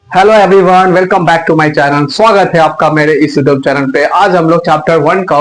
Hello everyone, welcome back to my channel. स्वागत है आपका मेरे इस यूट्यूब चैनल पे। आज हम लोग चैप्टर 1 का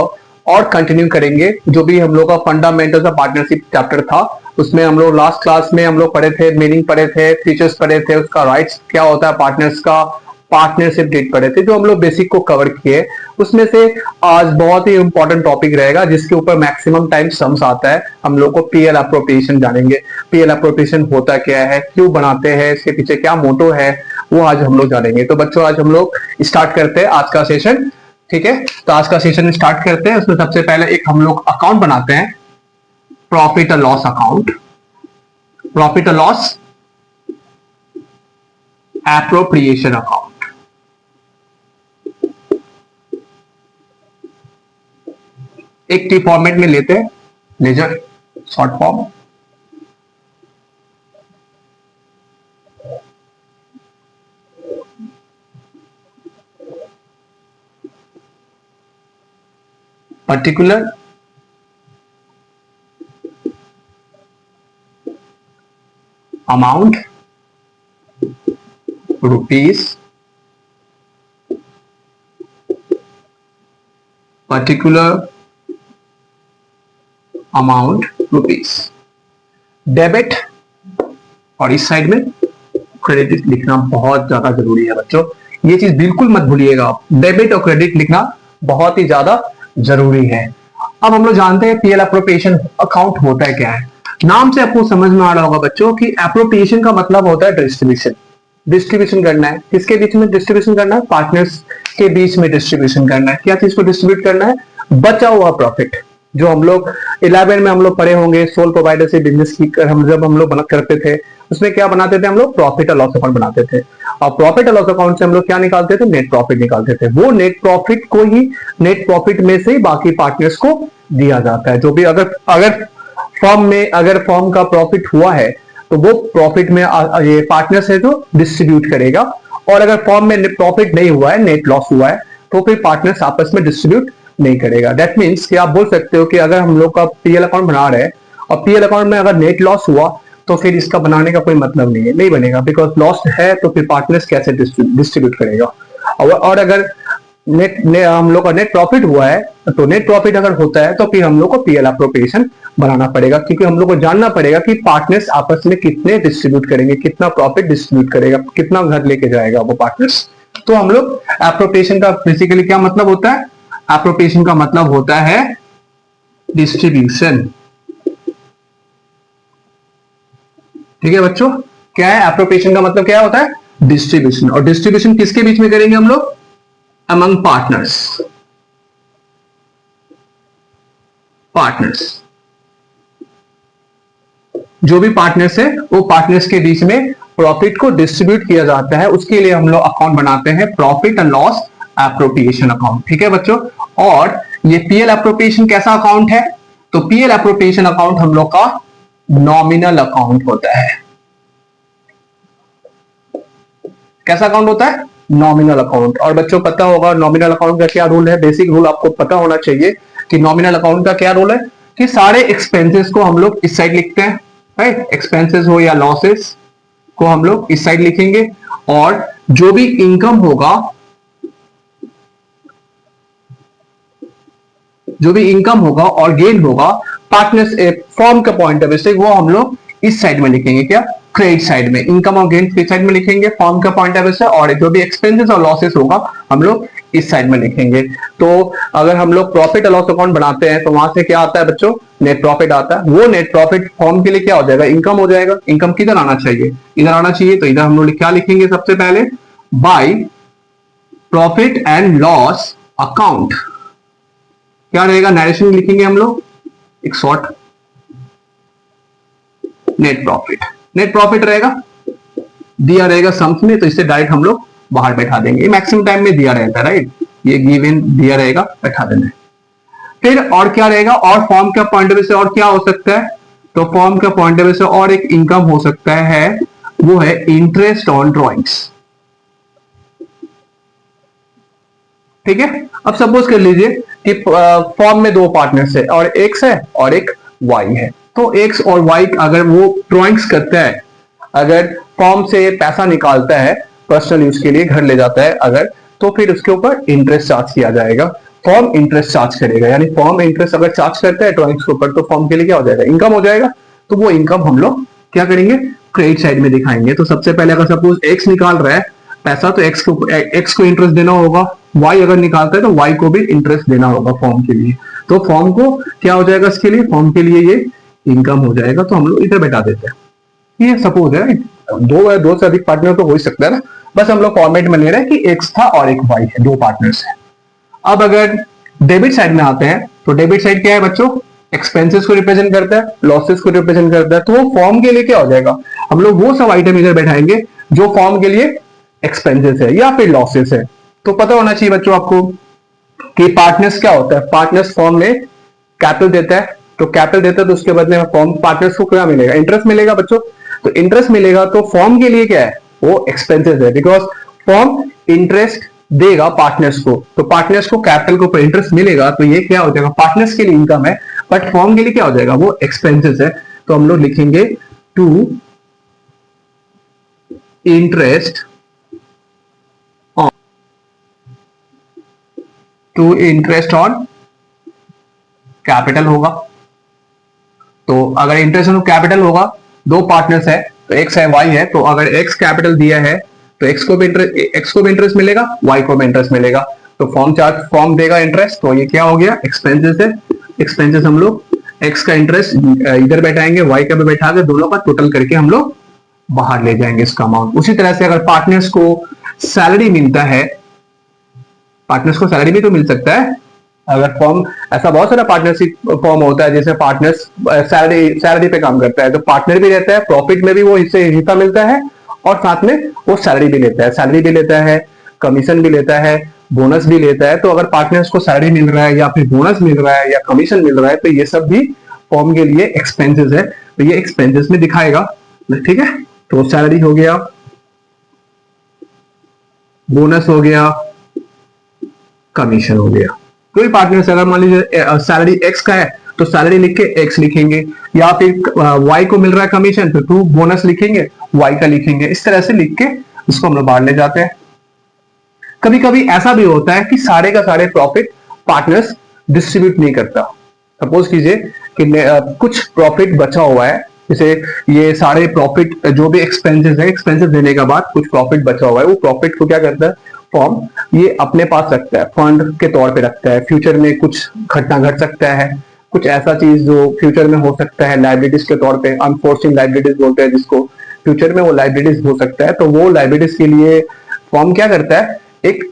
और कंटिन्यू करेंगे। जो भी हम लोग का फंडामेंटल्स ऑफ पार्टनरशिप चैप्टर था, उसमें हम लोग लास्ट क्लास में हम लोग पढ़े थे, मीनिंग पढ़े थे, फीचर्स पढ़े थे, उसका राइट्स क्या होता है पार्टनर्स का, पार्टनरशिप डेट पढ़े थे, जो हम लोग बेसिक को कवर किए। उसमें से आज बहुत ही इंपॉर्टेंट टॉपिक रहेगा जिसके ऊपर मैक्सिमम टाइम सम्स आता है। हम लोग को पीएल अप्रोप्रिएशन जानेंगे। पीएल अप्रोप्रिएशन होता क्या है, क्यों बनाते हैं, इसके पीछे क्या मोटो है, वो आज हम लोग जानेंगे। तो बच्चों, आज हम लोग स्टार्ट करते हैं आज का सेशन। ठीक है, तो आज का सेशन स्टार्ट करते हैं। उसमें सबसे पहले एक हम लोग अकाउंट बनाते हैं, प्रॉफिट और लॉस अकाउंट। प्रॉफिट और लॉस एप्रोप्रिएशन अकाउंट। एक टी फॉर्मेट में लेते हैं, ledger short form. Particular amount rupees, particular amount rupees, debit, और इस साइड में क्रेडिट लिखना बहुत ज्यादा जरूरी है बच्चों। ये चीज बिल्कुल मत भूलिएगा, डेबिट और क्रेडिट लिखना बहुत ही ज्यादा जरूरी है। अब हम लोग जानते हैं पीएल अप्रोप्रिएशन अकाउंट होता है क्या है। नाम से आपको समझ में आ रहा होगा बच्चों कि अप्रोप्रिएशन का मतलब होता है डिस्ट्रीब्यूशन। डिस्ट्रीब्यूशन करना है, किसके बीच में डिस्ट्रीब्यूशन करना है? पार्टनर्स के बीच में डिस्ट्रीब्यूशन करना है। क्या चीज को डिस्ट्रीब्यूट करना है? बचा हुआ प्रॉफिट। जो हम लोग 11 में हम लोग पढ़े होंगे, सोल प्रोवाइडर से बिजनेस की जब हम लोग बना करते थे, उसमें क्या बनाते थे हम लोग? प्रॉफिट और लॉस अकाउंट बनाते थे। और प्रॉफिट और लॉस अकाउंट से हम लोग क्या निकालते थे? नेट प्रॉफिट निकालते थे। वो नेट प्रॉफिट को ही, नेट प्रॉफिट में से बाकी पार्टनर्स को दिया जाता है। जो भी अगर अगर फर्म का प्रॉफिट हुआ है तो वो प्रॉफिट में ये पार्टनर्स है जो डिस्ट्रीब्यूट करेगा। और अगर फर्म में प्रॉफिट नहीं हुआ है, नेट लॉस हुआ है, तो फिर पार्टनर्स आपस में डिस्ट्रीब्यूट नहीं करेगा। दैट मीन्स कि आप बोल सकते हो कि अगर हम लोग का पीएल अकाउंट बना रहे हैं और पीएल अकाउंट में अगर नेट लॉस हुआ तो फिर इसका बनाने का कोई मतलब नहीं है, नहीं बनेगा। बिकॉज लॉस है तो फिर पार्टनर्स कैसे डिस्ट्रीब्यूट करेगा। और अगर हम लोग का नेट प्रॉफिट हुआ है, तो नेट प्रॉफिट अगर होता है तो फिर हम लोग को पीएल अप्रोप्रिएशन बनाना पड़ेगा, क्योंकि हम लोग को जानना पड़ेगा कि पार्टनर्स आपस में कितने डिस्ट्रीब्यूट करेंगे, कितना प्रॉफिट डिस्ट्रीब्यूट करेगा, कितना घर लेके जाएगा वो पार्टनर्स। तो हम लोग अप्रोप्रिएशन का बेसिकली क्या मतलब होता है? एप्रोप्रिएशन का मतलब होता है डिस्ट्रीब्यूशन। ठीक है बच्चों, क्या है एप्रोप्रिएशन का मतलब? क्या होता है? डिस्ट्रीब्यूशन। और डिस्ट्रीब्यूशन किसके बीच में करेंगे हम लोग? Among partners. जो भी पार्टनर्स है वो पार्टनर्स के बीच में प्रॉफिट को डिस्ट्रीब्यूट किया जाता है। उसके लिए हम लोग अकाउंट बनाते हैं, profit and loss appropriation account. ठीक है बच्चों, और ये पीएल अप्रोप्रिएशन कैसा अकाउंट है? तो पीएल अप्रोप्रिएशन अकाउंट हम लोग का नॉमिनल अकाउंट होता है। कैसा अकाउंट होता है? Nominal account. और बच्चों पता होगा नॉमिनल अकाउंट का क्या रूल है, बेसिक रूल आपको पता होना चाहिए कि नॉमिनल अकाउंट का क्या रूल है कि सारे एक्सपेंसेस को हम लोग इस साइड लिखते हैं, राइट? एक्सपेंसेस हो या लॉसेस को हम लोग इस साइड लिखेंगे, और जो भी इनकम होगा, और गेन होगा पार्टनर्स फॉर्म का पॉइंट ऑफ व्यू से, वो हम लोग इस साइड में लिखेंगे। क्या? क्रेडिट साइड में। इनकम और गेन किस साइड में लिखेंगे? फॉर्म का पॉइंट ऑफ व्यू से। और जो भी एक्सपेंसेस और लॉसेस होगा हम लोग इस साइड में लिखेंगे। तो अगर हम लोग प्रॉफिट और लॉस अकाउंट बनाते हैं तो वहां से क्या आता है बच्चों? नेट प्रॉफिट आता है। वो नेट प्रॉफिट फॉर्म के लिए क्या हो जाएगा? इनकम हो जाएगा। इनकम किधर आना चाहिए? इधर आना चाहिए। तो इधर हम लोग क्या लिखेंगे? सबसे पहले by profit and loss account. क्या रहेगा? नरेशन लिखेंगे हम लोग, एक short net profit. Net profit रहेगा, दिया रहेगा सम्स में, तो इससे डायरेक्ट हम लोग बाहर बैठा देंगे। मैक्सिमम टाइम में दिया रहता है, राइट? ये गिवन दिया रहेगा, बैठा देना। फिर और क्या रहेगा? और फॉर्म का पॉइंट ऑफ व्यू से और क्या हो सकता है? तो फॉर्म का पॉइंट ऑफ व्यू से और एक इनकम हो सकता है, वो है इंटरेस्ट ऑन ड्रॉइंग्स। ठीक है, अब सपोज कर लीजिए कि फॉर्म में दो पार्टनर्स है, और एक्स है और एक वाई है। तो एक्स और वाई अगर वो ड्रॉइंग्स करता है, अगर फॉर्म से पैसा निकालता है, पर्सनल यूज के लिए घर ले जाता है अगर, तो फिर उसके ऊपर इंटरेस्ट चार्ज किया जाएगा। फॉर्म इंटरेस्ट चार्ज करेगा, यानी फॉर्म इंटरेस्ट अगर चार्ज करता है ड्रॉइंग्स के ऊपर, तो फॉर्म के लिए क्या हो जाएगा, इनकम हो जाएगा। तो वो इनकम हम लोग क्या करेंगे, क्रेडिट साइड में दिखाएंगे। तो सबसे पहले अगर सपोज एक्स निकाल रहा है पैसा, तो एक्स को इंटरेस्ट देना होगा, वाई अगर निकालता है तो वाई को भी इंटरेस्ट देना होगा फॉर्म के लिए। तो फॉर्म को क्या हो जाएगा, इसके लिए फॉर्म के लिए ये इनकम हो जाएगा। तो हम लोग इधर बैठा देते हैं। ये सपोज है दो से अधिक पार्टनर तो हो ही सकता है ना, बस हम लोग फॉर्मेट में ले रहे हैं कि एक्स था और एक वाई है, दो पार्टनर्स है। अब अगर डेबिट साइड में आते हैं, तो डेबिट साइड क्या है बच्चों, एक्सपेंसेस को रिप्रेजेंट करता है, लॉसेस को रिप्रेजेंट करता है। तो वो फॉर्म के लिए क्या हो जाएगा, हम लोग वो सब आइटम इधर बैठाएंगे जो फॉर्म के लिए एक्सपेंसेस है या फिर लॉसेस है। तो पता होना चाहिए बच्चों आपको कि पार्टनर्स क्या होता है, पार्टनर्स फॉर्म में कैपिटल देता है, तो कैपिटल देता है तो उसके बदले में फॉर्म पार्टनर्स को क्या मिलेगा, इंटरेस्ट मिलेगा बच्चों। तो इंटरेस्ट मिलेगा, तो फॉर्म के लिए क्या है, वो एक्सपेंसेस है, बिकॉज फॉर्म इंटरेस्ट देगा पार्टनर्स को, तो पार्टनर्स को कैपिटल के ऊपर इंटरेस्ट मिलेगा, तो ये क्या हो जाएगा, पार्टनर्स के लिए इनकम है, बट फॉर्म के लिए क्या हो जाएगा, वो एक्सपेंसेस है। तो हम लोग लिखेंगे टू इंटरेस्ट ऑन कैपिटल होगा। तो अगर इंटरेस्ट ऑन कैपिटल होगा, दो पार्टनर्स है, तो एक्स है वाई है, तो अगर एक्स कैपिटल दिया है तो एक्स को भी इंटरेस्ट मिलेगा, वाई को भी इंटरेस्ट मिलेगा। तो फॉर्म देगा इंटरेस्ट, तो ये क्या हो गया, एक्सपेंसेस है। एक्सपेंसेस हम लोग एक्स का इंटरेस्ट इधर बैठाएंगे, वाई का भी बैठा के दोनों का टोटल करके हम लोग बाहर ले जाएंगे इसका अमाउंट। उसी तरह से अगर पार्टनर्स को सैलरी मिलता है, पार्टनर्स को सैलरी भी तो मिल सकता है, अगर फॉर्म ऐसा बहुत सारा पार्टनरशिप फॉर्म होता है जैसे पार्टनर्स सैलरी पे काम करता है, तो पार्टनर भी रहता है, प्रॉफिट में भी वो हिस्सा मिलता है और साथ में वो सैलरी भी लेता है, कमीशन भी लेता है, बोनस भी लेता है। तो अगर पार्टनर्स को सैलरी मिल रहा है या फिर बोनस मिल रहा है या कमीशन मिल रहा है, तो ये सब भी फॉर्म के लिए एक्सपेंसेस है, तो ये एक्सपेंसेस में दिखाएगा। ठीक है, तो सैलरी हो गया, बोनस हो गया, कमीशन हो गया। कोई पार्टनर अगर मान लीजिए सैलरी एक्स का है तो सैलरी लिख के एक्स लिखेंगे, या फिर वाई को मिल रहा है कमीशन तो टू बोनस लिखेंगे, वाई का लिखेंगे। इस तरह से लिख के इसको हम लोग बाहर ले जाते हैं। कभी कभी ऐसा भी होता है कि सारे का सारे प्रॉफिट पार्टनर्स डिस्ट्रीब्यूट नहीं करता। सपोज कीजिए कि कुछ प्रॉफिट बचा हुआ है, जैसे ये सारे प्रॉफिट जो भी एक्सपेंसेस है, एक्सपेंसेस देने के बाद कुछ प्रॉफिट बचा हुआ है, वो प्रॉफिट को क्या करता है फॉर्म, ये अपने पास रखता है, फंड के तौर पे रखता है। फ्यूचर में कुछ घटना घट सकता है, कुछ ऐसा चीज जो फ्यूचर में हो सकता है, लाइबिलिटीज के तौर पे, अनफोर्सिंग लाइबिलिटीज बोलते हैं जिसको, फ्यूचर में वो लाइबिलिटीज हो सकता है। तो वो लाइबिलिटीज के लिए फॉर्म क्या करता है, एक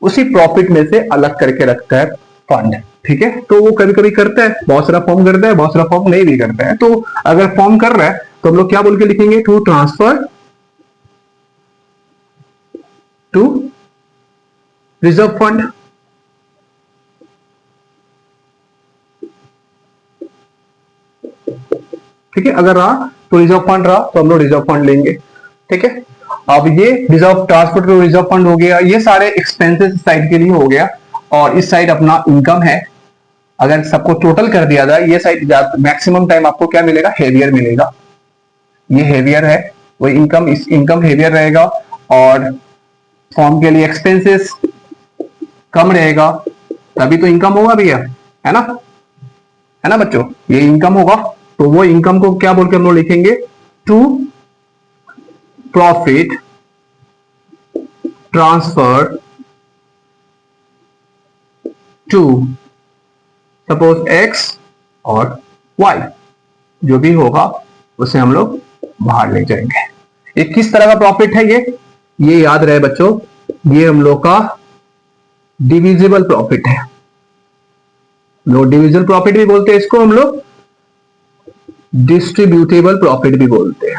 उसी प्रॉफिट में से अलग करके रखता है फंड। ठीक है, तो वो कभी कभी करता है, बहुत सारा फॉर्म करता है, बहुत सारा फॉर्म नहीं भी करता है। तो अगर फॉर्म कर रहा है तो हम लोग क्या बोल के लिखेंगे, to transfer to reserve fund. ठीक है, अगर रहा तो रिजर्व फंड रहा तो हम लोग रिजर्व फंड लेंगे। ठीक है, अब ये reserve transfer to reserve fund हो गया, ये सारे एक्सपेंसेस साइड के लिए हो गया, और इस साइड अपना इनकम है। अगर सबको टोटल कर दिया जाए, ये साइड मैक्सिमम टाइम आपको क्या मिलेगा, हेवियर मिलेगा। ये हेवियर है, वो इनकम, इस इनकम हेवियर रहेगा, और फॉर्म के लिए एक्सपेंसेस कम रहेगा, तभी तो इनकम होगा भैया, है ना बच्चों, ये इनकम होगा। तो वो इनकम को क्या बोल के हम लोग लिखेंगे, to profit transfer to suppose X और वाई, जो भी होगा उसे हम लोग बाहर ले जाएंगे। ये किस तरह का प्रॉफिट है, ये याद रहे बच्चों, ये हम लोग का डिविजिबल प्रॉफिट है। लोग डिविजिबल प्रॉफिट भी बोलते हैं इसको, हम लोग डिस्ट्रीब्यूटेबल प्रॉफिट भी बोलते हैं।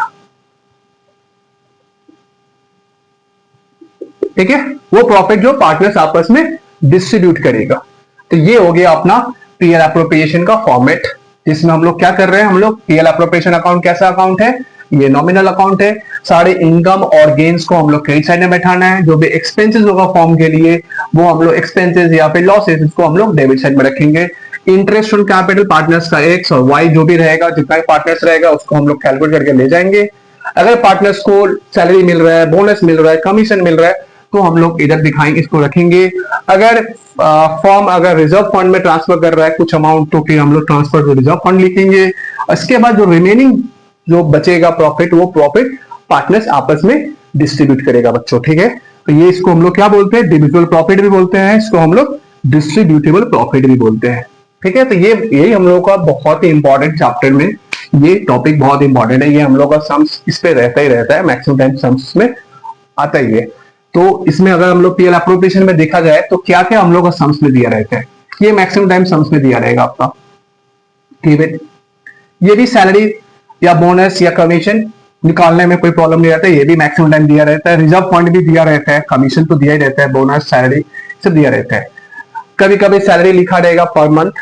ठीक है, वो प्रॉफिट जो पार्टनर्स आपस में डिस्ट्रीब्यूट करेगा। तो ये हो गया अपना पीएल एप्रोप्रिएशन का फॉर्मेट, जिसमें हम लोग क्या कर रहे हैं, हम लोग पीएल एप्रोप्रिएशन अकाउंट कैसा अकाउंट है, ये नॉमिनल अकाउंट है। सारे इनकम और गेन्स को हम लोग क्रेडिट साइड में बैठाना है, जो भी एक्सपेंसेस होगा फॉर्म के लिए वो हम लोग एक्सपेंसेस या फिर लॉसेस, इसको हम लोग डेबिट साइड में रखेंगे। इंटरेस्ट ऑन कैपिटल पार्टनर्स का एक्स और वाई जो भी रहेगा, जितना भी पार्टनर्स रहेगा उसको हम लोग कैलकुलेट करके ले जाएंगे। अगर पार्टनर्स को सैलरी मिल रहा है, बोनस मिल रहा है, कमीशन मिल रहा है, तो हम लोग इधर दिखाएंगे, इसको रखेंगे। अगर फॉर्म अगर रिजर्व फंड में ट्रांसफर कर रहा है कुछ अमाउंट, तो फिर हम लोग ट्रांसफर टू रिजर्व फंड लिखेंगे। इसके बाद जो रिमेनिंग जो बचेगा प्रॉफिट, वो प्रॉफिट पार्टनर्स आपस में डिस्ट्रीब्यूट करेगा बच्चों, ठीक है। तो ये इसको हम लोग क्या बोलते हैं, डिविजिबल प्रॉफिट भी बोलते हैं, इसको हम लोग डिस्ट्रीब्यूटेबल प्रॉफिट भी बोलते हैं, ठीक है। तो ये यही हम लोग का बहुत ही इंपॉर्टेंट चैप्टर में ये टॉपिक बहुत इंपॉर्टेंट है। ये हम लोग का सम्स इस पे रहता ही रहता है, मैक्सिमम टाइम सम्स में आता ही है। तो इसमें अगर हम लोग पीएल एप्रोप्रिएशन में देखा जाए तो क्या क्या हम लोग का सम्स में दिया रहता है, ये मैक्सिमम टाइम सम्स में दिया रहेगा आपका, ठीक है। ये भी सैलरी या बोनस या कमीशन निकालने में कोई प्रॉब्लम नहीं रहता है, ये भी मैक्सिमम टाइम दिया रहता है। रिजर्व फंड भी दिया रहता है, कमीशन तो दिया ही रहता है, बोनस सैलरी सब दिया रहता है। कभी कभी सैलरी लिखा रहेगा per month,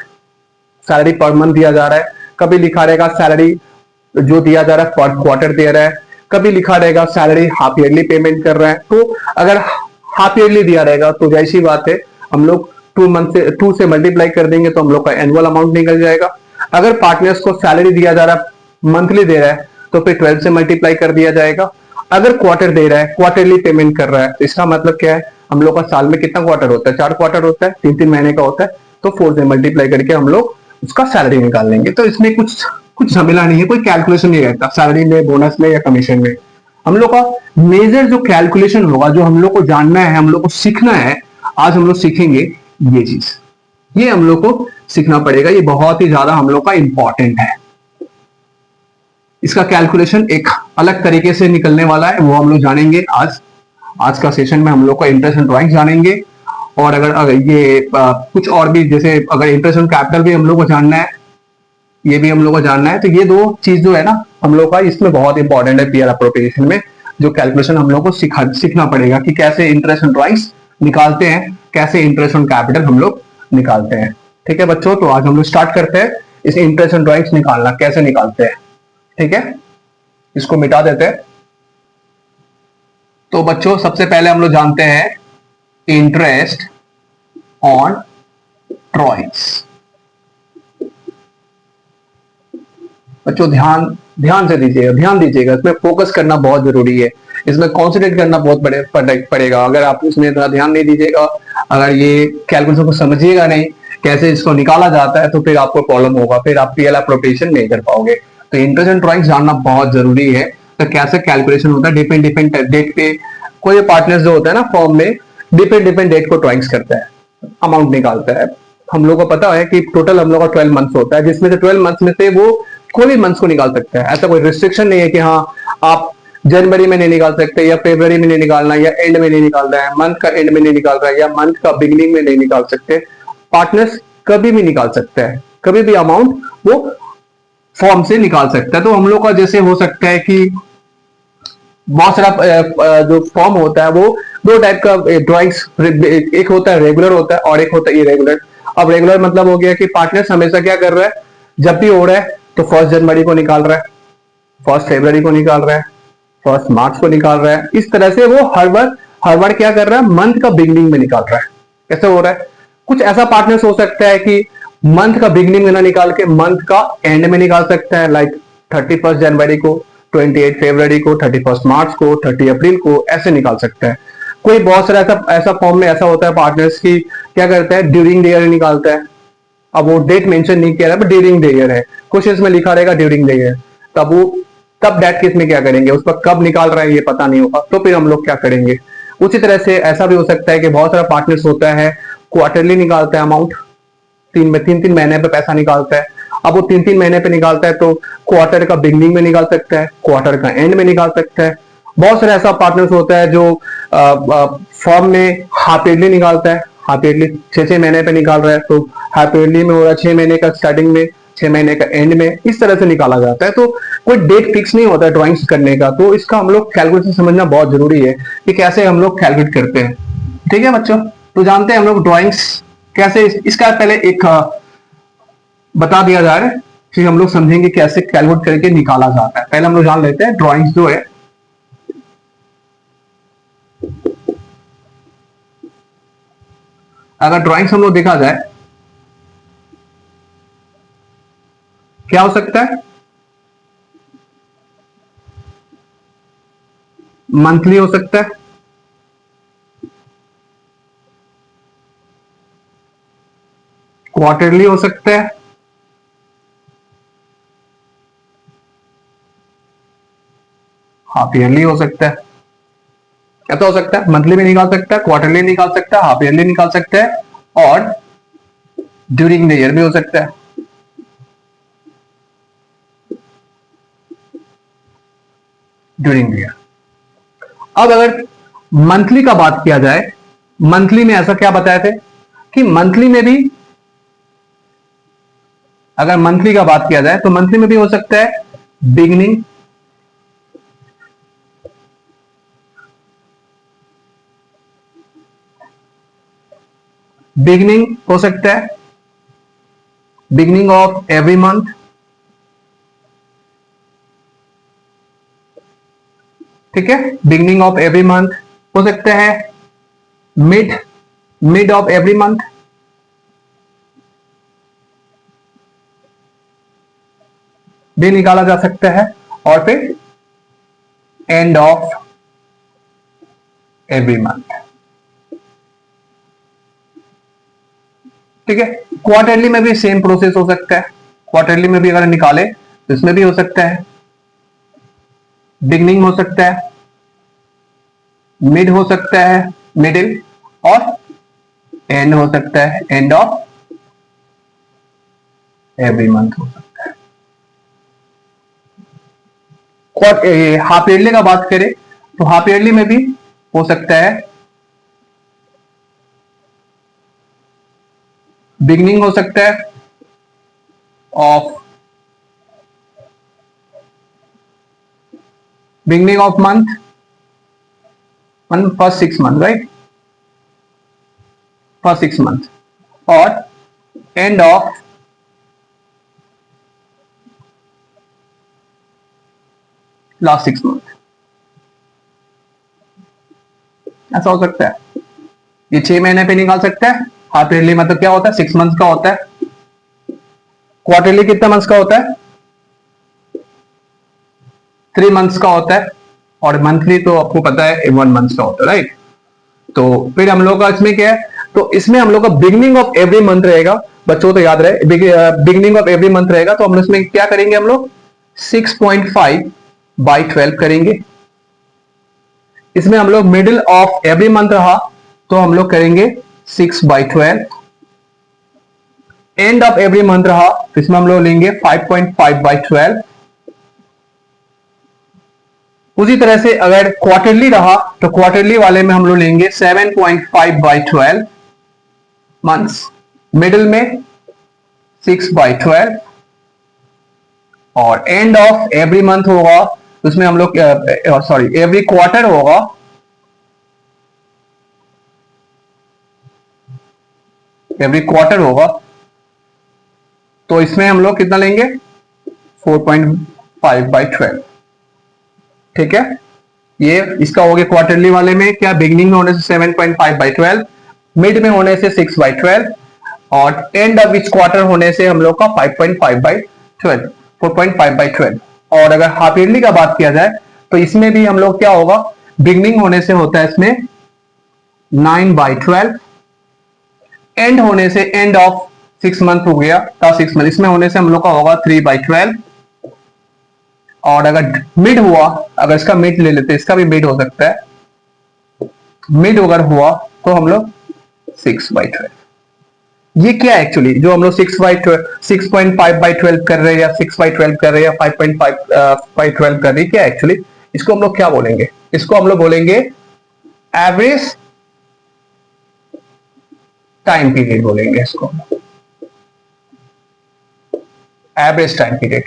salary per month दिया जा रहा है। कभी लिखा रहेगा सैलरी जो दिया जा रहा है पर क्वार्टर दे रहा है। कभी लिखा रहेगा सैलरी हाफ ईयरली पेमेंट कर रहा है। तो अगर हाफ ईयरली दिया रहेगा तो जैसी बात है, हम लोग 2 से मल्टीप्लाई कर देंगे तो हम लोग का एनुअल अमाउंट निकल जाएगा। अगर पार्टनर्स को सैलरी दिया जा रहा है मंथली दे रहा है तो फिर 12 से मल्टीप्लाई कर दिया जाएगा। अगर क्वार्टर दे रहा है, क्वार्टरली पेमेंट कर रहा है, तो इसका मतलब क्या है, हम लोग का साल में कितना क्वार्टर होता है, 4 क्वार्टर होता है, 3 महीने का होता है। तो 4 से मल्टीप्लाई करके हम लोग उसका सैलरी निकाल लेंगे। तो इसमें कुछ झमेला नहीं है, कोई कैलकुलेशन नहीं रहता सैलरी में, बोनस में या कमीशन में। हम लोग का मेजर जो कैलकुलेशन होगा, जो हम लोग को जानना है, हम लोग को सीखना है, आज हम लोग सीखेंगे ये चीज, ये हम लोग को सीखना पड़ेगा। ये बहुत ही ज्यादा हम लोग का इंपॉर्टेंट है। इसका कैलकुलेशन एक अलग तरीके से निकलने वाला है, वो हम लोग जानेंगे आज का सेशन में। हम लोग का इंटरेस्ट एंड ड्राइंग जानेंगे, और अगर ये कुछ और भी, जैसे अगर इंटरेस्ट एंड कैपिटल भी हम लोग को जानना है, ये भी हम लोग को जानना है। तो ये 2 चीज जो है ना हम लोग का, इसमें बहुत इंपॉर्टेंट है पीएल एप्रोप्रिएशन में। जो कैलकुलेशन हम लोग को सीखना पड़ेगा कि कैसे इंटरेस्ट एंड ड्राइंग्स निकालते हैं, कैसे इंटरेस्ट एंड कैपिटल हम लोग निकालते हैं, ठीक है बच्चों। तो आज हम लोग स्टार्ट करते हैं इस इंटरेस्ट एंड ड्राइंग्स निकालना कैसे निकालते हैं, ठीक है। इसको मिटा देते हैं। तो बच्चों सबसे पहले हम लोग जानते हैं इंटरेस्ट ऑन ड्राइंग्स। बच्चों ध्यान से दीजिएगा, ध्यान दीजिएगा, इसमें फोकस करना बहुत जरूरी है, इसमें कॉन्सेंट्रेट करना बहुत पड़ेगा। अगर आप इसमें इतना ध्यान नहीं दीजिएगा, अगर ये कैलकुलेशन को समझिएगा नहीं कैसे इसको निकाला जाता है, तो फिर आपको प्रॉब्लम होगा, फिर आप पीएल एप्रोप्रिएशन नहीं कर पाओगे। तो इंटरेस्ट एंड ड्राइंग्स जानना बहुत जरूरी है। तो कैसे कैलकुलेशन होता है, डिपेंड डेट पे कोई पार्टनर्स जो होता है ना फॉर्म में, डिपेंड डेट को ड्राइंग्स करता है, अमाउंट निकालता है। हम लोग को पता है कि टोटल हम लोग का 12 मंथ्स होता है, जिसमें से 12 मंथ्स में से वो कोई भी मंथ्स को निकाल सकता है। ऐसा कोई रिस्ट्रिक्शन नहीं है कि हाँ आप जनवरी में नहीं निकाल सकते, या फरवरी में नहीं निकालना, या एंड में नहीं निकाल रहा है, मंथ का एंड में नहीं निकाल रहा है, या मंथ का बिगिनिंग में नहीं निकाल सकते। पार्टनर्स कभी भी निकाल सकता है, कभी भी अमाउंट वो फॉर्म से निकाल सकता है। तो हम लोग का जैसे हो सकता है कि बहुत सारा जो फॉर्म होता है वो 2 टाइप का ड्राइंग्स, एक होता है रेगुलर होता है और एक होता है इरेगुलर। अब रेगुलर मतलब हो गया कि पार्टनर्स हमेशा क्या कर रहा है, जब भी हो रहा है तो 1 जनवरी को निकाल रहा है, 1 फरवरी को निकाल रहा है, 1 मार्च को निकाल रहा है। इस तरह से वो हर बार क्या कर रहा है, मंथ का बिगिनिंग में निकाल रहा है। कैसे हो रहा है, कुछ ऐसा पार्टनर्स हो सकता है कि मंथ का बिगिनिंग में ना निकाल के मंथ का एंड में निकाल सकता है, लाइक 31 जनवरी को, 28 फरवरी को, 31 मार्च को, 30 अप्रैल को, ऐसे निकाल सकता है। कोई बहुत सारा ऐसा फॉर्म में ऐसा होता है पार्टनर्स की क्या करता है, ड्यूरिंग द ईयर निकालता है। अब वो डेट मेंशन नहीं किया रहा है, ड्यूरिंग द ईयर है, क्वेश्चंस में लिखा रहेगा ड्यूरिंग द ईयर। तब डेट केस में क्या करेंगे, उस पर कब निकाल रहा है ये पता नहीं होगा, तो फिर हम लोग क्या करेंगे। उसी तरह से ऐसा भी हो सकता है कि बहुत सारा पार्टनर्स होता है क्वार्टरली निकालता है अमाउंट, 3 महीने पे पैसा निकालता है। अब वो 3 महीने पे निकालता है तो क्वार्टर का बिगनिंग में निकाल सकता है, क्वार्टर का एंड में निकाल सकता है। बहुत सारे ऐसा पार्टनर्स होता है जो फॉर्म में हाफ ईयरली निकालता है, हाफ ईयरली 6 महीने पे निकाल रहा है, तो हाफ ईयरली में हो रहा है 6 महीने का स्टार्टिंग में, 6 महीने का एंड में, इस तरह से निकाला जाता है। तो कोई डेट फिक्स नहीं होता है ड्राइंग्स करने का, तो इसका हम लोग कैलकुलेशन समझना बहुत जरूरी है कि कैसे हम लोग कैलकुलेट करते हैं, ठीक है बच्चों। तो जानते हैं हम लोग ड्राइंग्स कैसे, इसका पहले एक बता दिया जाए, फिर हम लोग समझेंगे कैसे कैलकुलेट करके निकाला जाता है। पहले हम लोग जान लेते हैं ड्राइंग्स जो है, अगर ड्राइंग्स हम लोग देखा जाए क्या हो सकता है, मंथली हो सकता है, क्वार्टरली हो सकता है, हाफ ईयरली हो सकता है। क्या तो हो सकता है, मंथली भी निकाल सकता है, क्वार्टरली निकाल सकता है, हाफ ईयरली निकाल सकता है, और ड्यूरिंग द ईयर भी हो सकता है। During the year. अब अगर मंथली का बात किया जाए, मंथली में ऐसा क्या बताए थे कि मंथली में भी, अगर मंथली का बात किया जाए तो मंथली में भी हो सकता है बिगनिंग, बिगनिंग हो सकता है, बिगनिंग ऑफ एवरी मंथ, ठीक है, बिगनिंग ऑफ एवरी मंथ हो सकता है, mid mid of every month, भी निकाला जा सकता है, और फिर एंड ऑफ एवरी मंथ, ठीक है। क्वार्टरली में भी सेम प्रोसेस हो सकता है, क्वार्टरली में भी अगर निकाले तो इसमें भी हो सकता है, बिगनिंग हो सकता है, मिड हो सकता है, मिडिल, और एंड हो सकता है, एंड ऑफ एवरी मंथ हो सकता है। हाफ ईयरली का बात करें तो हाफ ईयरली में भी हो सकता है, बिगनिंग हो सकता है of, beginning of month, first 6 month, right, first 6 month, और एंड ऑफ लास्ट 6 मंथ, ऐसा हो सकता है। ये 6 महीने पे निकाल सकते हैं। हाफ ईयरली मतलब क्या होता है, 6 मंथ का होता है। क्वार्टरली कितना मंथ्स का होता है, 3 मंथ्स का होता है, और मंथली तो आपको पता है 1 मंथ का होता है, राइट। तो फिर हम लोग का इसमें क्या है, तो इसमें हम लोग का बिगनिंग ऑफ एवरी मंथ रहेगा, बच्चों तो याद रहे, बिगनिंग ऑफ एवरी मंथ रहेगा, तो हम लोग इसमें क्या करेंगे, हम लोग 6.5/12 करेंगे। इसमें हम लोग मिडिल ऑफ एवरी मंथ रहा तो हम लोग करेंगे 6/12, एंड ऑफ एवरी मंथ रहा तो इसमें हम लोग लेंगे 5.5/12। उसी तरह से अगर क्वार्टरली रहा तो क्वार्टरली वाले में हम लोग लेंगे 7.5/12 मंथ्स, मिडिल में 6/12, और एंड ऑफ एवरी मंथ होगा उसमें हम लोग, सॉरी, एवरी क्वार्टर होगा, एवरी क्वार्टर होगा, तो इसमें हम लोग कितना लेंगे, 4.5/12, ठीक है। ये इसका हो गया क्वार्टरली वाले में क्या, बिगनिंग में होने से 7.5/12, मिड में होने से 6/12, और एंड ऑफ इच क्वार्टर होने से हम लोग का 5.5/12, 4.5/12। और अगर हाफ ईयरली का बात किया जाए तो इसमें भी हम लोग क्या होगा, बिगनिंग होने से होता है इसमें 9/12, एंड होने से एंड ऑफ 6 मंथ हो गया था, 6 मंथ, इसमें होने से हम लोग का होगा 3/12, और अगर मिड हुआ, अगर इसका मिड ले लेते, इसका भी मिड हो सकता है, मिड अगर हुआ तो हम लोग 6/12। ये क्या है एक्चुअली, जो हम लोग 6.5/12 कर रहे हैं, या 6/12 कर रहे हैं, या 5.5/12 कर रहे हैं, क्या एक्चुअली इसको हम लोग क्या बोलेंगे, इसको हम लोग बोलेंगे एवरेज टाइम पीरियड बोलेंगे इसको, एवरेज टाइम पीरियड।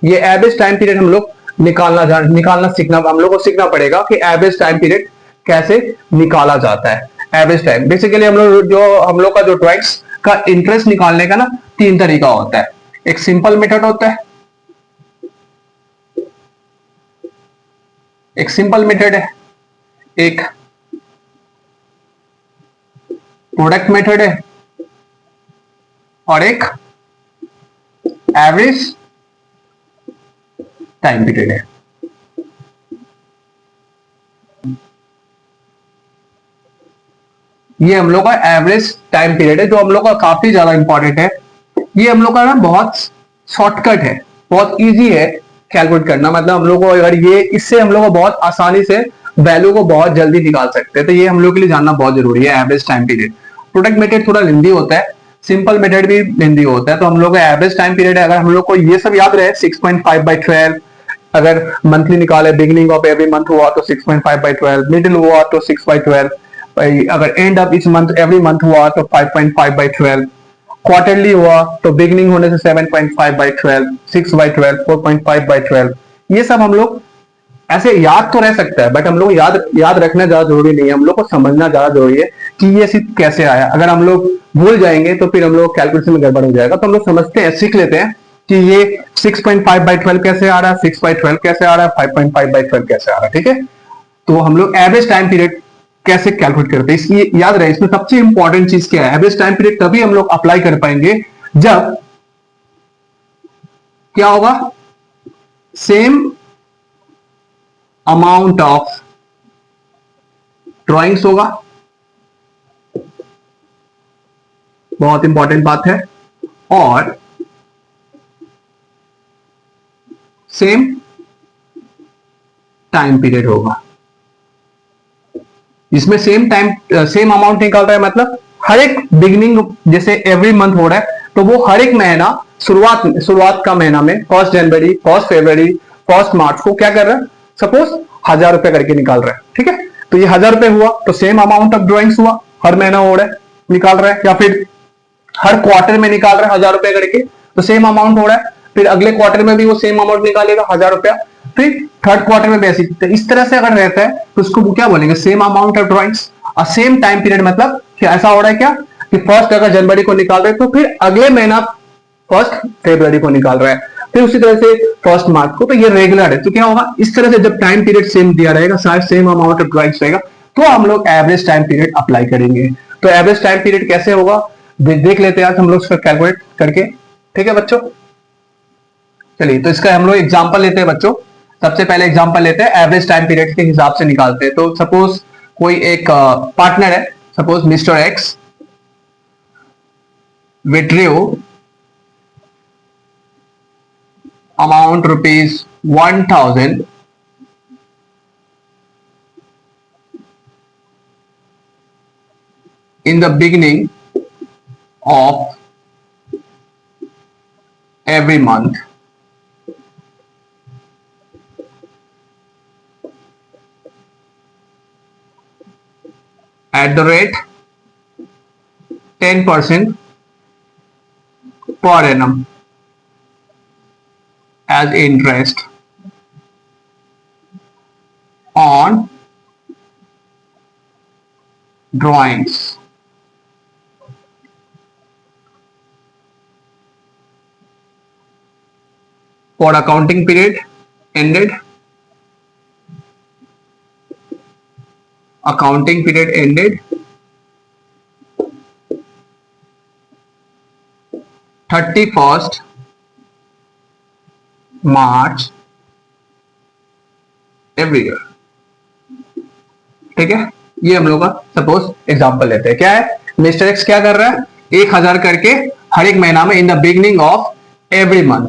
ये एवरेज टाइम पीरियड हम लोग निकालना सीखना, हम लोग को सीखना पड़ेगा कि एवरेज टाइम पीरियड कैसे निकाला जाता है। एवरेज टाइम बेसिकली हम लोग का जो ड्राइंग्स का इंटरेस्ट निकालने का ना 3 तरीका होता है। एक सिंपल मेथड होता है, एक सिंपल मेथड है, एक प्रोडक्ट मेथड है, और एक एवरेज टाइम पीरियड है। ये हम लोग का एवरेज टाइम पीरियड है, जो हम लोग का काफी ज्यादा इंपॉर्टेंट है। ये हम लोग का ना बहुत शॉर्टकट है, बहुत इजी है कैलकुलेट करना। मतलब हम लोग को अगर ये, इससे हम लोग को बहुत आसानी से वैल्यू को बहुत जल्दी निकाल सकते हैं। तो ये हम लोग के लिए जानना बहुत जरूरी है, average time period. Product method थोड़ा लेंदी होता है, सिंपल मेथड भी लेंदी होता है। तो हम लोग का एवरेज टाइम पीरियड है, अगर हम लोग को ये सब याद रहे 6.5/12, अगर मंथली निकाले, बिगिनिंग ऑफ एवरी मंथ हुआ तो 6.5/12, मिडिल हुआ तो 6/12, अगर end of each month every month हुआ तो 5.5/12, क्वार्टरली हुआ तो बिगिनिंग होने से 7.5/12, 6/12, 4.5/12। ये सब हम लोग ऐसे याद तो रह सकता है, बट हम लोग याद याद रखना ज्यादा जरूरी नहीं है, हम लोग को समझना ज्यादा जरूरी है कि ये सिर्फ कैसे आया। अगर हम लोग भूल जाएंगे तो फिर हम लोग कैलकुलेशन में गड़बड़ हो जाएगा। तो हम लोग समझते हैं, सीख लेते हैं कि ये 6.5/12 कैसे आ रहा है, 6/12 कैसे आ रहा है, 5.5/12 कैसे आ रहा है। ठीक है, तो हम लोग एवरेज टाइम पीरियड कैसे कैलकुलेट करते हैं, इसलिए याद रहे। इसमें सबसे इंपॉर्टेंट चीज क्या है, एवरेज टाइम पीरियड तभी हम लोग अप्लाई कर पाएंगे जब क्या होगा, सेम अमाउंट ऑफ ड्राइंग्स होगा। बहुत इंपॉर्टेंट बात है। और सेम टाइम पीरियड होगा। इसमें सेम टाइम, सेम अमाउंट निकाल रहा है, मतलब हर एक बिगिनिंग, जैसे एवरी मंथ हो रहा है तो वो हर एक महीना शुरुआत का महीना में 1 जनवरी, 1 फरवरी, 1 मार्च को क्या कर रहा है, सपोज 1000 रुपए करके निकाल रहा है। ठीक है, तो ये 1000 रुपए हुआ तो सेम अमाउंट ऑफ ड्रॉइंग्स हुआ, हर महीना हो रहा है निकाल रहा है, या फिर हर क्वार्टर में निकाल रहा है 1000 रुपए करके, तो सेम अमाउंट हो रहा है। फिर अगले क्वार्टर में भी वो सेम अमाउंट निकालेगा 1000 रुपया, फिर थर्ड क्वार्टर में भी ऐसी। तो इस तरह से अगर रहता है तो उसको क्या बोलेंगे, सेम अमाउंट ऑफ ड्रॉइंग्स और सेम टाइम पीरियड। मतलब क्या ऐसा हो रहा है क्या कि फर्स्ट अगर जनवरी को निकाल रहे हैं तो फिर अगले महीना 1 फरवरी को निकाल रहा है, फिर उसी तरह से 1 मार्च को। तो ये रेगुलर है। तो क्या होगा, इस तरह से जब टाइम पीरियड सेम दिया रहेगा, शायद सेम अमाउंट ऑफ ड्रॉइंग्स रहेगा, तो हम लोग एवरेज टाइम पीरियड अप्लाई करेंगे। तो एवरेज टाइम पीरियड कैसे होगा देख लेते हैं आज हम लोग इसका कैलकुलेट करके। ठीक है बच्चों, चलिए तो इसका हम लोग एग्जांपल लेते हैं बच्चों। सबसे पहले एग्जांपल लेते हैं, एवरेज टाइम पीरियड के हिसाब से निकालते हैं। तो सपोज कोई एक पार्टनर है, suppose mister x withdrew amount ₹1000 in the beginning of every month at the rate 10% per annum as interest on drawings for accounting period ended 31st March every year. ठीक है, ये हम लोग का सपोज एग्जांपल लेते हैं। क्या है, मिस्टर एक्स क्या कर रहा है, 1000 करके हर एक महीना में in the beginning of every month.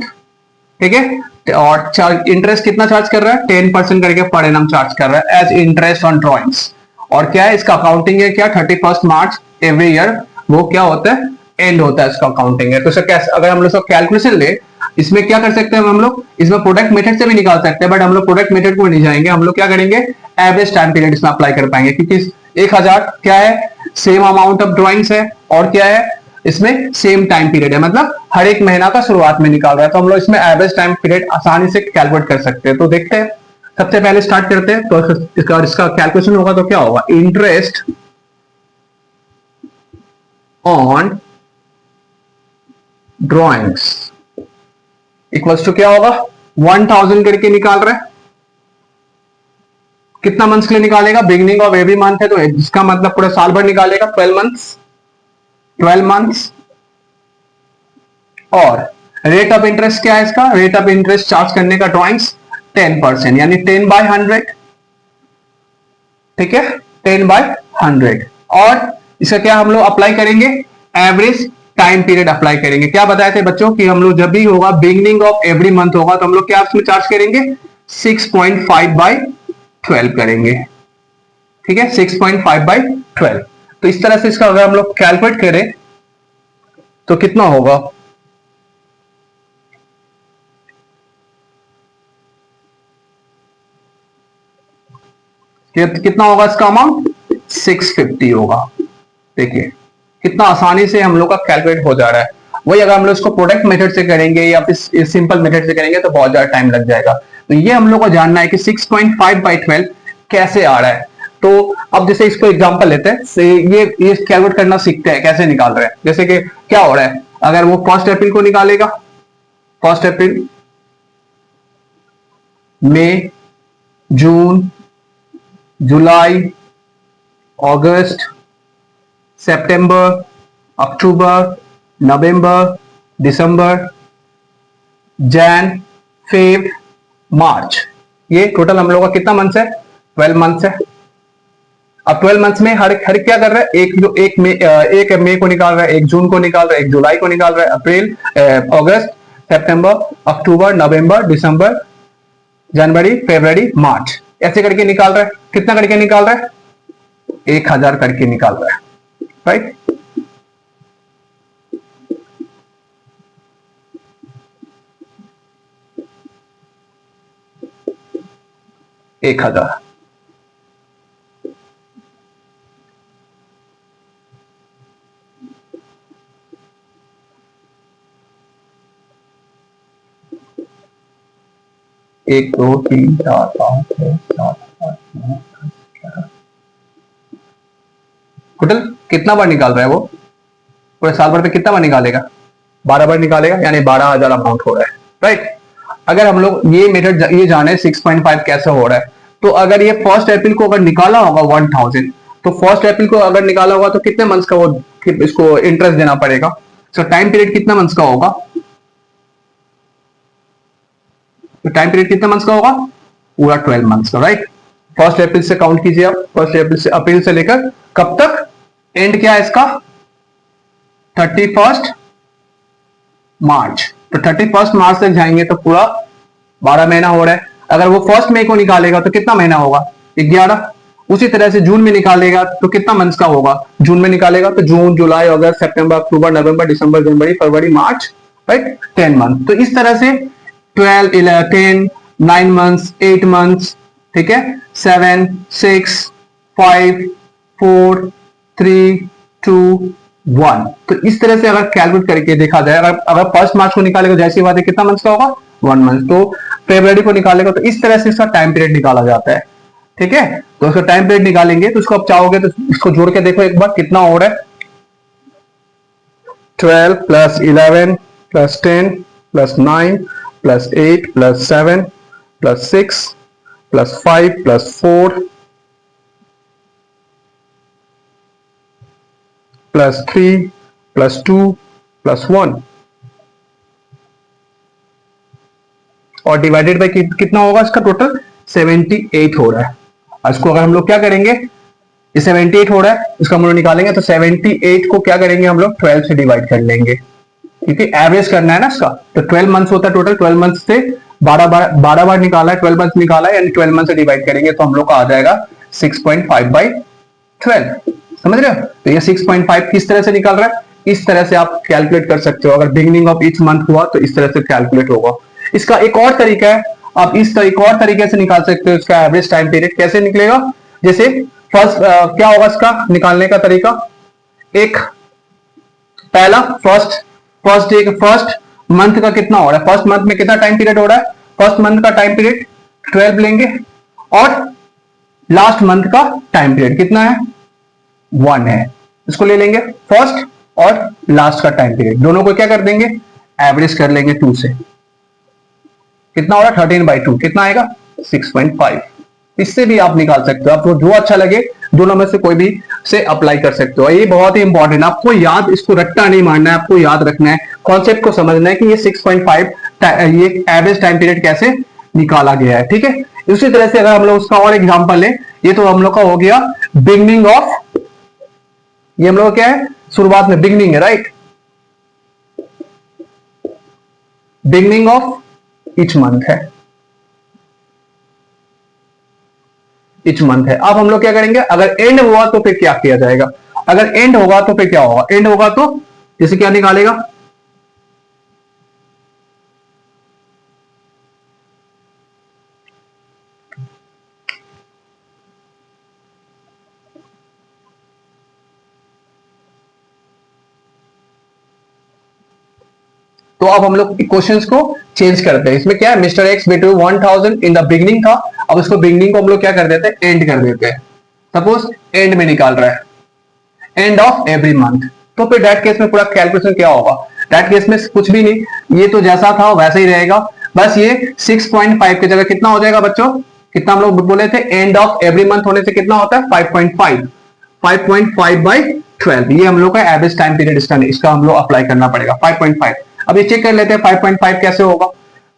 ठीक है, और इंटरेस्ट कितना चार्ज कर रहा है, 10% करके पर एनम चार्ज कर रहा है एज इंटरेस्ट ऑन ड्रॉइंग्स। और क्या है, इसका अकाउंटिंग है क्या, 31st मार्च एवरी ईयर वो क्या होता है, एंड होता है, इसका अकाउंटिंग है। तो इसका कैसे, अगर हम लोग कैलकुलेशन ले, इसमें क्या कर सकते हैं हम लोग, इसमें प्रोडक्ट मेथड से भी निकाल सकते हैं, बट हम लोग प्रोडक्ट मेथड को नहीं जाएंगे। हम लोग क्या करेंगे, एवरेज टाइम पीरियड इसमें अप्लाई कर पाएंगे, क्योंकि 1000 क्या है, सेम अमाउंट ऑफ ड्रॉइंग्स है, और क्या है, इसमें सेम टाइम पीरियड है, मतलब हर एक महीना का शुरुआत में निकाल रहा है। तो हम लोग इसमें एवरेज टाइम पीरियड आसानी से कैलकुलेट कर सकते हैं। तो देखते हैं, सबसे पहले स्टार्ट करते हैं। तो इसका कैलकुलेशन होगा तो क्या होगा, interest on drawings equals to क्या होगा, 1000 करके निकाल रहे हैं। कितना मंथ्स के लिए निकालेगा, बिगिनिंग ऑफ एवरी मंथ है तो इसका मतलब पूरा साल भर निकालेगा, 12 मंथ्स। और रेट ऑफ इंटरेस्ट क्या है इसका, रेट ऑफ इंटरेस्ट चार्ज करने का ड्रॉइंग्स 10%, यानी 10/100। ठीक है, 10/100। और इसका क्या हम लोग अप्लाई करेंगे, एवरेज टाइम पीरियड अप्लाई करेंगे। क्या बताए थे बच्चों कि हम लोग जब भी होगा बिगनिंग ऑफ एवरी मंथ होगा तो हम लोग क्या उसमें चार्ज करेंगे, 6.5/12 करेंगे। ठीक है, 6.5/12। तो इस तरह से इसका अगर हम लोग कैलकुलेट करें तो कितना होगा, कितना होगा इसका अमाउंट, 650 होगा। देखिए कितना आसानी से हम लोग का कैलकुलेट हो जा रहा है। वही अगर हम लोग इसको प्रोडक्ट मेथड से करेंगे या फिर सिंपल मेथड से करेंगे तो बहुत ज्यादा टाइम लग जाएगा। तो ये हम लोग को जानना है कि 6.5/12 कैसे आ रहा है। तो अब जैसे इसको एग्जांपल लेते हैं, ये कैलकुलेट करना सीखते हैं कैसे निकाल रहे हैं। जैसे कि क्या हो रहा है, अगर वो 1 अप्रैल को निकालेगा, 1 अप्रैल, मई, जून, जुलाई, अगस्त, सितंबर, अक्टूबर, नवंबर, दिसंबर, जैन, फेब, मार्च, ये टोटल हम लोग का कितना मंथ है, 12 मंथ्स है। अब 12 मंथ्स में हर क्या कर रहा है, एक मई को निकाल रहा है, एक जून को निकाल रहा है, एक जुलाई को निकाल रहा है, अप्रैल, अगस्त, सितंबर, अक्टूबर, नवंबर, दिसंबर, जनवरी, फरवरी, मार्च, ऐसे करके निकाल रहा है। कितना करके निकाल रहा है, 1000 करके निकाल रहा है, राइट। एक 1000, एक, दो, तीन, चार, पांच, छह, सात, आठ, नौ, 10, 11, टोटल कितना बार निकाल रहा है वो, पूरे साल भर में कितना बार निकालेगा, 12 बार निकालेगा, यानी 12,000 अमाउंट हो रहा है, राइट। अगर हम लोग ये मेथड ये जाने 6.5 कैसे हो रहा है, तो अगर ये 1 अप्रैल को अगर निकाला होगा 1000, तो 1 अप्रैल को अगर निकाला होगा तो कितने मंथ्स का वो इसको इंटरेस्ट देना पड़ेगा। सो टाइम पीरियड कितना मंथ्स का होगा, तो टाइम पीरियड कितने मंथ्स का होगा, पूरा 12 मंथ्स का, राइट। 1 अप्रैल से काउंट कीजिए आप, 1 अप्रैल से लेकर कब तक, एंड क्या है इसका, 31 मार्च। तो 31 मार्च तक जाएंगे तो पूरा 12 महीना हो रहा है। अगर वो 1 मई को निकालेगा तो कितना महीना होगा, 11। उसी तरह से जून में निकालेगा तो कितना मंथ्स का होगा, जून में निकालेगा तो जून, जुलाई, अगस्त, सितंबर, अक्टूबर, नवंबर, दिसंबर, जनवरी, फरवरी, मार्च, राइट, 10 मंथ। तो इस तरह से 12, 11, 10, 9 मंथ्स, 8 मंथ्स, ठीक है, 7, 6, 5, 4, 3, 2, 1। तो इस तरह से अगर कैलकुलेट करके देखा जाए, अगर 1 मार्च को निकालेगा जैसी बात है कितना मंथ का होगा, 1 मंथ। तो फरवरी को निकालेगा तो इस तरह से इसका टाइम पीरियड निकाला जाता है, ठीक है। तो इसका टाइम पीरियड निकालेंगे तो इसको आप चाहोगे तो इसको जोड़ के देखो एक बार कितना हो रहा है, 12 + 11 + 10 + 9 + 8 + 7 + 6 + 5 + 4 + 3 + 2 + 1 और डिवाइडेड बाय कितना होगा, इसका टोटल 78 हो रहा है। इसको अगर हम लोग क्या करेंगे, ये 78 हो रहा है, इसका हम लोग निकालेंगे तो 78 को क्या करेंगे हम लोग 12 से डिवाइड कर लेंगे, क्योंकि एवरेज करना है ना इसका। तो 12 मंथ्स होता है टोटल, 12 मंथ से 12 बार निकाला है, 12 मंथ निकाला है, यानी 12 मंथ से डिवाइड करेंगे तो हम लोग का आ जाएगा 6.5/12। समझ रहे हो। तो ये 6.5 किस तरह से निकाल रहा है, इस तरह से आप कैलकुलेट कर सकते हो। अगर बिगिनिंग ऑफ ईच मंथ हुआ तो इस तरह से कैलकुलेट होगा। इसका एक और तरीका है, आप इस एक और तरीके से निकाल सकते हो इसका एवरेज टाइम पीरियड। कैसे निकलेगा, जैसे फर्स्ट क्या होगा इसका निकालने का तरीका, एक पहला फर्स्ट मंथ का कितना हो रहा है, फर्स्ट मंथ में कितना टाइम पीरियड हो रहा है, फर्स्ट मंथ का टाइम पीरियड 12 लेंगे और लास्ट मंथ का टाइम पीरियड कितना है, 1 है। इसको ले लेंगे फर्स्ट और लास्ट का टाइम पीरियड, दोनों को क्या कर देंगे, एवरेज कर लेंगे 2 से। कितना हो रहा है 13/2, कितना आएगा 6.5। इससे भी आप निकाल सकते हो, आपको जो अच्छा लगे दोनों में से कोई भी से अप्लाई कर सकते हो। ये बहुत ही इंपॉर्टेंट, आपको याद, इसको रट्टा नहीं मारना है, आपको याद रखना है, कॉन्सेप्ट को समझना है कि ये 6.5 ये एवरेज टाइम पीरियड कैसे निकाला गया है, ठीक है। उसी तरह से अगर हम लोग उसका और एग्जांपल लें, ये तो हम लोग का हो गया बिगनिंग ऑफ ये हम लोग क्या है, शुरुआत में बिगनिंग है, right, beginning of each month है, ईच मंथ है। अब हम लोग क्या करेंगे, अगर एंड हुआ तो फिर क्या किया जाएगा, अगर एंड होगा तो फिर क्या होगा, एंड होगा तो जैसे क्या निकालेगा, तो अब हम लोग क्वेश्चंस को चेंज करते हैं। इसमें क्या है, मिस्टर एक्स बेटू 1000 इन द बिगनिंग था, अब उसको बिगनिंग को हम लोग क्या कर देते हैं, एंड कर देते हैं। सपोज एंड में निकाल रहा है, एंड ऑफ एवरी मंथ, तो फिर दैट केस में पूरा कैलकुलेशन क्या होगा, दैट केस में कुछ भी नहीं, ये तो जैसा था वैसा ही रहेगा, बस ये 6.5 की जगह कितना हो जाएगा बच्चों, कितना हम लोग बोले थे, एंड ऑफ एवरी मंथ होने से कितना होता है 5.5, 5.5/12, ये हम लोग का एवरेज टाइम पीरियड इसका हम लोग अप्लाई करना पड़ेगा 5.5। अब ये चेक कर लेते हैं 5.5 कैसे होगा,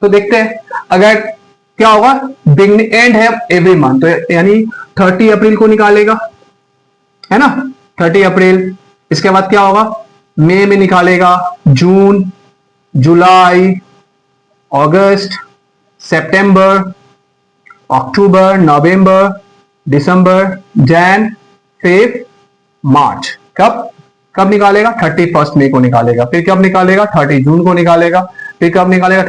तो देखते हैं, अगर क्या होगा, एंड है एवरी मंथ, तो यानी 30 अप्रैल को निकालेगा, है ना, 30 अप्रैल, इसके बाद क्या होगा, मई में निकालेगा, जून, जुलाई, अगस्त, सितंबर, अक्टूबर, नवंबर, दिसंबर, जैन, फेब, मार्च, कब कब निकालेगा, 31 मई को निकालेगा, फिर कब निकालेगा, 30 जून को निकालेगा, फिर कब निकालेगा,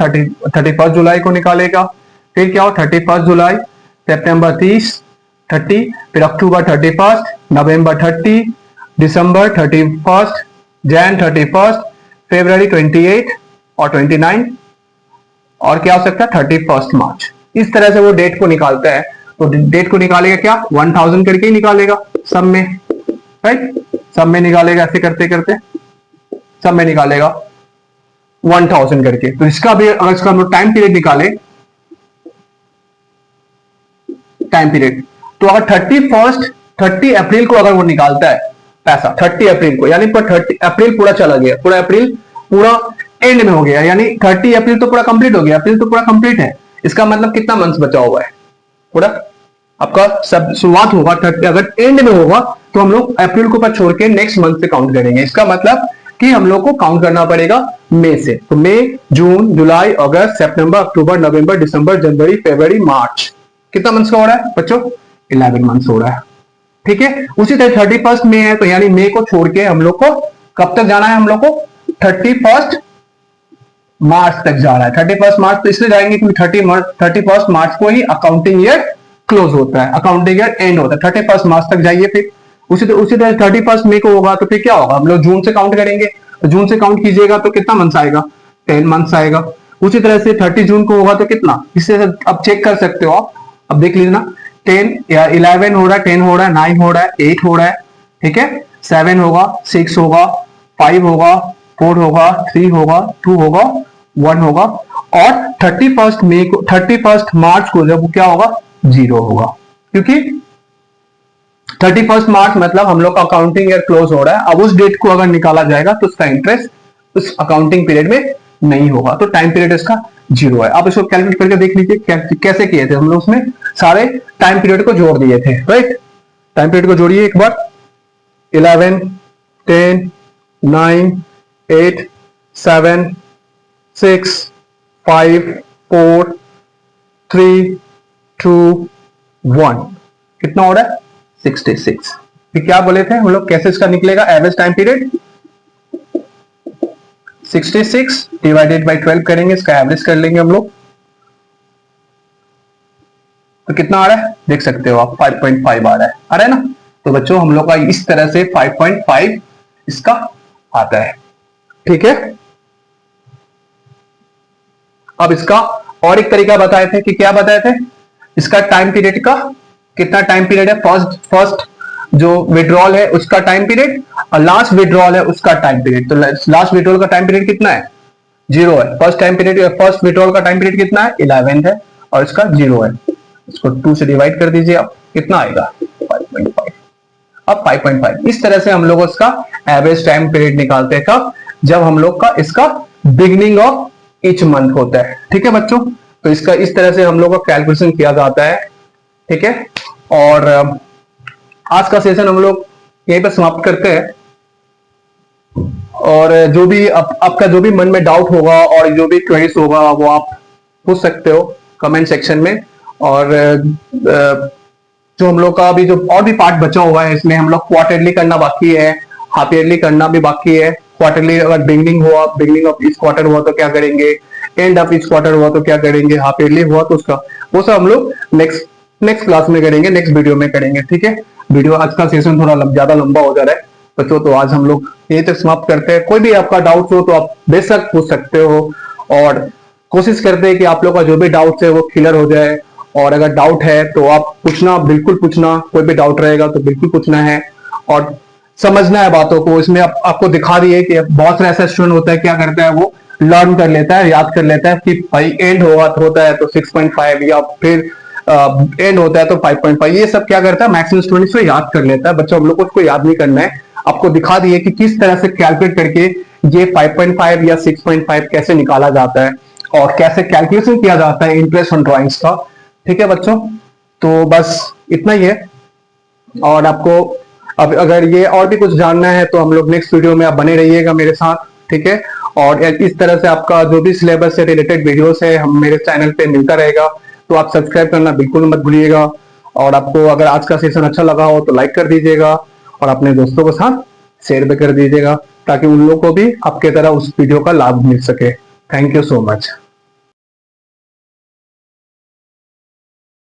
31 जुलाई को निकालेगा, फिर क्या हो, 31 जुलाई, सितंबर 30, फिर अक्टूबर 31, नवंबर 30, दिसंबर 31, जैन 31, फरवरी 28 और 29, और क्या हो सकता है 31 मार्च। इस तरह से वो डेट को निकालता है, तो डेट को निकालेगा क्या, 1000 करके ही निकालेगा सब में, राइट, सब में निकालेगा, ऐसे करते करते सब में निकालेगा 1000 करके। तो इसका भी अगर इसका हम लोग टाइम पीरियड निकाले, टाइम पीरियड, तो अगर 30 अप्रैल को अगर वो निकालता है पैसा, 30 अप्रैल को, यानी 30 अप्रैल पूरा चला गया, पूरा अप्रैल पूरा एंड में हो गया, यानी 30 अप्रैल तो पूरा कंप्लीट हो गया, अप्रैल तो पूरा कंप्लीट है, इसका मतलब कितना मंथ बचा हुआ है, पूरा आपका सब शुरुआत होगा 30, अगर एंड में होगा तो हम लोग अप्रैल को छोड़ के नेक्स्ट मंथ से काउंट करेंगे, इसका मतलब कि हम लोग को काउंट करना पड़ेगा मई से, तो मई, जून, जुलाई, अगस्त, सितंबर, अक्टूबर, नवंबर, दिसंबर, जनवरी, फरवरी, मार्च, कितना मंथ्स का हो रहा है बच्चों, 11 मंथ्स हो रहा है, ठीक है। उसी तरह 31 मई है, तो यानी मई को छोड़ के हम लोग को कब तक जाना है, हम लोग को 31 मार्च तक जा रहा है, 31 मार्च तो इसलिए जाएंगे क्योंकि 31 मार्च को ही अकाउंटिंग ईयर क्लोज होता है, अकाउंटिंग ईयर एंड होता है, 31 मार्च तक जाइए, फिर उसी तरह 31 मई को होगा तो फिर क्या होगा, हम लोग जून से काउंट करेंगे, तो जून से काउंट कीजिएगा तो कितना मंथ्स आएगा, 10 मंथ्स आएगा। उसी तरह से 30 जून को होगा तो कितना, इससे अब चेक कर सकते हो आप, अब देख लीजिए ना, 10 या 11 हो रहा है, 10 हो रहा है, 9 हो रहा है, 8 हो रहा है, ठीक है, 7 होगा, 6 होगा, 5 होगा, 4 होगा, 3 होगा, 2 होगा, 1 होगा, और 31 मार्च को जब क्या होगा, 0 होगा, क्योंकि 31 मार्च मतलब हम लोग का अकाउंटिंग ईयर क्लोज हो रहा है। अब उस डेट को अगर निकाला जाएगा तो उसका इंटरेस्ट उस अकाउंटिंग पीरियड में नहीं होगा, तो टाइम पीरियड इसका 0 है। आप इसको कैलकुलेट करके देख लीजिए कैसे किए थे हम लोग, उसमें सारे टाइम पीरियड को जोड़ दिए थे, राइट, टाइम पीरियड को जोड़िए एक बार, 11, 10, 9, 8, 7, 6, 5, 4, 3, 2, 1, कितना हो रहा है 66। फिर क्या बोले थे हम लोग, कैसे इसका निकलेगा average time period, 66 divided by 12 करेंगे, इसका एवरेज कर लेंगे हम लोग, तो कितना आ रहा है देख सकते हो आप, 5.5 आ रहा है ना। तो बच्चों हम लोग का इस तरह से 5.5 इसका आता है, ठीक है। अब इसका और एक तरीका बताए थे कि क्या बताए थे, इसका टाइम पीरियड का कितना टाइम पीरियड है, फर्स्ट जो विड्रॉल है उसका टाइम पीरियड और लास्ट विड्रॉल है उसका टाइम पीरियड, तो लास्ट विड्रॉल का टाइम पीरियड कितना है 0 है, फर्स्ट विड्रॉल का टाइम पीरियड कितना है 11 है और इसका 0 है, इसको 2 से डिवाइड कर दीजिए आप, कितना आएगा 5.5। अब 5.5 इस तरह से हम लोग उसका एवरेज टाइम पीरियड निकालते हैं, कब, जब हम लोग का इसका बिगिनिंग ऑफ ईच मंथ होता है, ठीक है बच्चों। तो इसका इस तरह से हम लोग का कैलकुलेशन किया जाता है, ठीक है। और आज का सेशन हम लोग यहीं पर समाप्त करते हैं। और जो भी आपका जो भी मन में डाउट होगा और जो भी क्वेरीज होगा वो आप पूछ सकते हो कमेंट सेक्शन में। और जो हम लोग का अभी जो और भी पार्ट बचा हुआ है इसमें हम लोग क्वार्टरली करना बाकी है, हाफ ईयरली करना भी बाकी है। क्वार्टरली अगर बिगनिंग ऑफ इस क्वार्टर हुआ तो क्या करेंगे, एंड ऑफ इस क्वार्टर हुआ तो क्या करेंगे, हाफ ईयरली हुआ तो उसका वो सब हम लोग नेक्स्ट नेक्स्ट क्लास में करेंगे, नेक्स्ट वीडियो में करेंगे। ठीक है, वीडियो आज का सेशन थोड़ा ज्यादा लंबा हो जा रहा है बच्चों, तो आज हम लोग यही तक समाप्त करते हैं। कोई भी आपका डाउट हो तो आप बेशक पूछ सकते हो, और कोशिश करते हैं कि आप लोग का जो भी डाउट है वो क्लियर हो जाए। और अगर डाउट है तो आप पूछना, बिल्कुल पूछना, कोई भी डाउट रहेगा तो बिल्कुल पूछना है और समझना है बातों को। इसमें आपको दिखा रही है कि बहुत सारे ऐसा स्टूडेंट होता है, क्या करता है वो लर्न कर लेता है, याद कर लेता है कि भाई एंड होता है तो 6.5 या फिर एंड होता है तो 5.5, ये सब क्या करता है मैक्सिमम स्टूडेंट्स को याद कर लेता है। बच्चों हम लोग को उसको याद नहीं करना है, आपको दिखा दिए कि किस तरह से कैलकुलेट करके ये 5.5 या 6.5 कैसे निकाला जाता है और कैसे कैलकुलेशन किया जाता है इंटरेस्ट ऑन ड्राइंग्स का। ठीक है बच्चों, तो बस इतना ही है। और आपको अब अगर ये और भी कुछ जानना है तो हम लोग नेक्स्ट वीडियो में आप बने रहिएगा मेरे साथ। ठीक है, और इस तरह से आपका जो भी सिलेबस से रिलेटेड वीडियोस है हम मेरे चैनल पे मिलता रहेगा, तो आप सब्सक्राइब करना बिल्कुल मत भूलिएगा। और आपको अगर आज का सेशन अच्छा लगा हो तो लाइक कर दीजिएगा और अपने दोस्तों के साथ शेयर भी कर दीजिएगा, ताकि उन लोगों को भी आपके तरह उस वीडियो का लाभ मिल सके। Thank you so much.